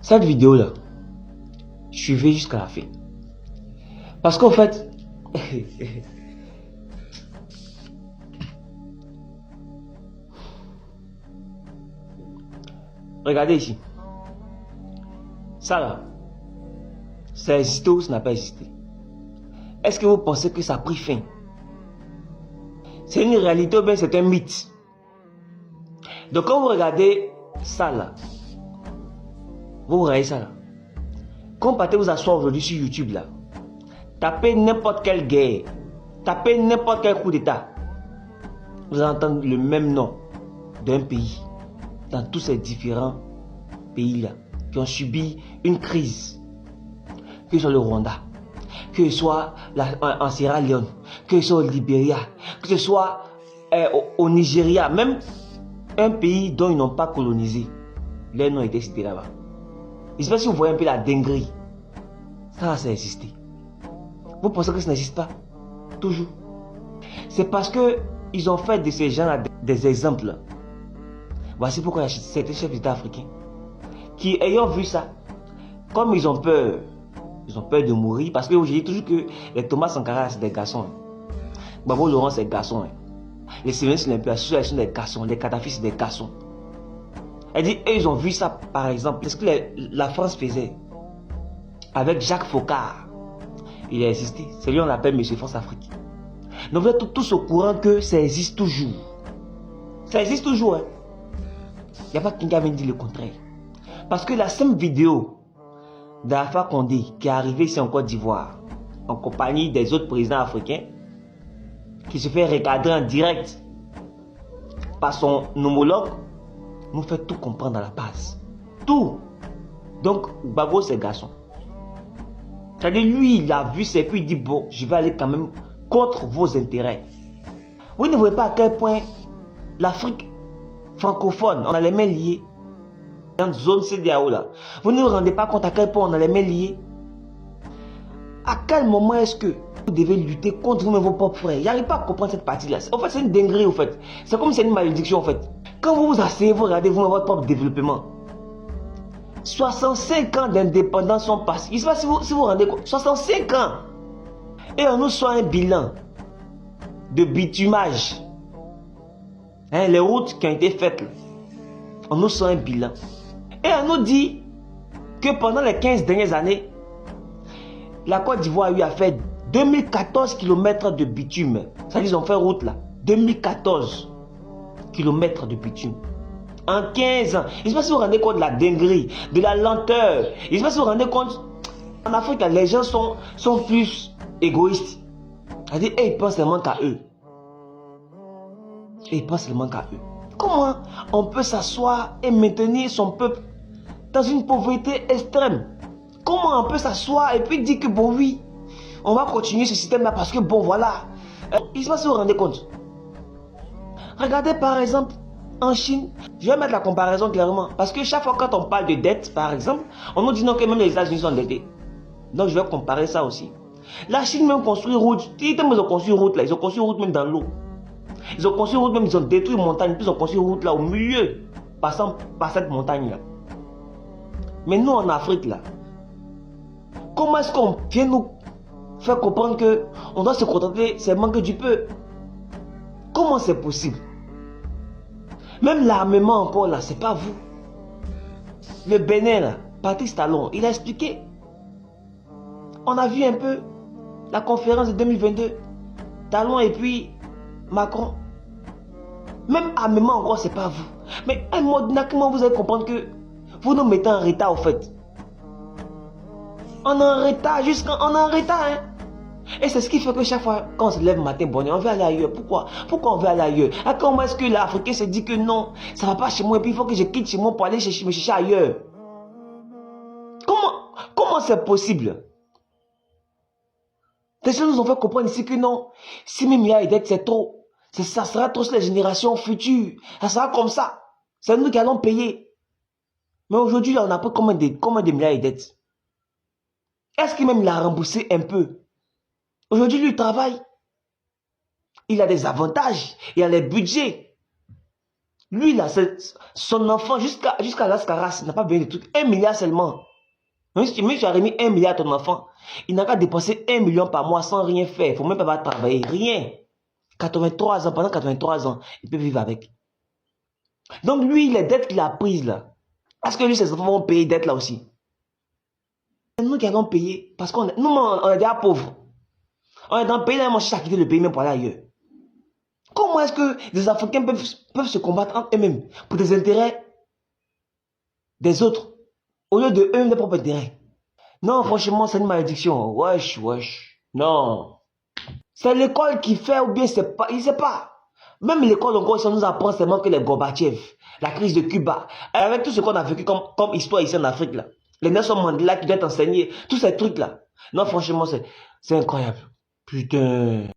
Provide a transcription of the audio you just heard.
Cette vidéo-là, suivez jusqu'à la fin. Parce qu'en fait, regardez ici. Ça là, ça a existé ou ça n'a pas existé? Est-ce que vous pensez que ça a pris fin? C'est une réalité ou bien c'est un mythe? Donc quand vous regardez ça là, vous regardez ça là, quand vous partez vous asseoir aujourd'hui sur YouTube là, tapez n'importe quelle guerre, tapez n'importe quel coup d'état, vous allez entendre le même nom d'un pays dans tous ces différents pays là qui ont subi une crise, que ce soit le Rwanda, que ce soit en Sierra Leone, que ce soit au Libéria, que ce soit au Nigeria, même un pays dont ils n'ont pas colonisé, les noms étaient cités là-bas. Je ne sais pas si vous voyez un peu la dinguerie. Ça a existé. Vous pensez que ça n'existe pas? Toujours. C'est parce que ils ont fait de ces gens-là des exemples. Voici pourquoi il y a certains chefs d'État africains qui, ayant vu ça, comme ils ont peur de mourir, parce que je dis toujours que les Thomas Sankara, c'est des garçons. Babo Laurent, c'est des garçons. Les Sylvestre Olympia, ce sont des garçons. Les Kadhafi, c'est des garçons. Elle dit, eux, ils ont vu ça, par exemple, ce que la France faisait avec Jacques Faucard. Il a existé. C'est lui, on l'appelle Monsieur France Afrique. Donc, vous êtes tous au courant que ça existe toujours. Ça existe toujours. Il n'y a pas quelqu'un qui vient dire le contraire. Parce que la simple vidéo d'Alpha Condé qui est arrivé ici en Côte d'Ivoire, en compagnie des autres présidents africains, qui se fait recadrer en direct par son homologue, nous fait tout comprendre à la base. Tout. Donc, Gbagbo, c'est garçon. C'est-à-dire, lui, il a vu ça et puis il dit, bon, je vais aller quand même contre vos intérêts. Vous ne voyez pas à quel point l'Afrique francophone, on a les mains liées. Dans la zone CEDEAO là. Vous ne vous rendez pas compte à quel point on a les mains liées. À quel moment est-ce que vous devez lutter contre vous-même vos propres frères? Il n'arrive pas à comprendre cette partie-là. En fait, c'est une dinguerie, en fait. C'est comme si c'est une malédiction, en fait. Quand vous vous asseyez, vous regardez vous-même votre propre développement. 65 ans d'indépendance sont passés. Je ne sais pas si vous vous rendez compte. 65 ans. Et on nous sort un bilan de bitumage. Hein, les routes qui ont été faites, là. On nous sort un bilan. Et on nous dit que pendant les 15 dernières années, la Côte d'Ivoire a eu à faire 2014 km de bitume. Ça dit, ils ont fait route là. 2014 km de bitume. En 15 ans. Je ne sais pas si vous vous rendez compte de la dinguerie, de la lenteur. Je ne sais pas si vous vous rendez compte. En Afrique, les gens sont plus égoïstes. C'est-à-dire, ils pensent seulement qu'à eux. Et ils pensent seulement qu'à eux. Comment on peut s'asseoir et maintenir son peuple dans une pauvreté extrême? Comment on peut s'asseoir et puis dire que bon oui, on va continuer ce système-là parce que bon voilà. Je ne sais pas si vous vous rendez compte. Regardez par exemple en Chine. Je vais mettre la comparaison clairement. Parce que chaque fois quand on parle de dette par exemple, on nous dit non que même les États-Unis sont endettés. Donc je vais comparer ça aussi. La Chine même construit route. Ils ont construit route là. Ils ont construit route même dans l'eau. Ils ont construit route même, ils ont détruit une montagne. Puis ils ont construit route là au milieu. Passant par cette montagne là. Mais nous en Afrique là. Comment est-ce qu'on vient nous faire comprendre que on doit se contenter seulement que du peu? Comment c'est possible? Même l'armement encore là, c'est pas vous. Le Bénin là, Patrice Talon, il a expliqué. On a vu un peu la conférence de 2022. Talon et puis Macron. Même armement encore, c'est pas vous. Mais un mode, comment vous allez comprendre que vous nous mettez en retard au fait? On est en retard, on est en retard, hein. Et c'est ce qui fait que chaque fois quand on se lève matin, bon, on veut aller ailleurs. Pourquoi on veut aller ailleurs? À comment est-ce que l'Africain se dit que non, ça va pas chez moi et puis il faut que je quitte chez moi pour aller me chercher ailleurs? Comment c'est possible? Les gens nous ont fait comprendre ici que non, 6 000 milliards de dettes c'est trop. Ça sera trop sur les générations futures. Ça sera comme ça. C'est nous qui allons payer. Mais aujourd'hui, on a pris combien de milliards de dettes? Est-ce qu'il même l'a remboursé un peu? Aujourd'hui, lui, il travaille. Il a des avantages. Il a les budgets. Lui, là, son enfant, jusqu'à l'Ascaras, il n'a pas besoin de trucs. 1 milliard seulement. Même si tu as remis 1 milliard à ton enfant, il n'a qu'à dépenser 1 million par mois sans rien faire. Il ne faut même pas travailler. Rien. 83 ans, pendant 83 ans, il peut vivre avec. Donc lui, les dettes qu'il a prises là, est-ce que lui, ses enfants vont payer les dettes là aussi? C'est nous qui allons payer. Parce qu'on on est déjà pauvres. On est dans le pays, là, on cherche à quitter le pays même pour aller ailleurs. Comment est-ce que les Africains peuvent se combattre entre eux-mêmes pour des intérêts des autres, au lieu de eux-mêmes des propres intérêts? Non, franchement, c'est une malédiction. Wesh, wesh. Non. C'est l'école qui fait ou bien c'est pas. Il ne sait pas. Même l'école, encore, ça nous apprend seulement que les Gorbatchev, la crise de Cuba, avec tout ce qu'on a vécu comme histoire ici en Afrique, là. Les Nelson Mandela qui doivent enseigner, tous ces trucs-là. Non, franchement, c'est incroyable. Putain.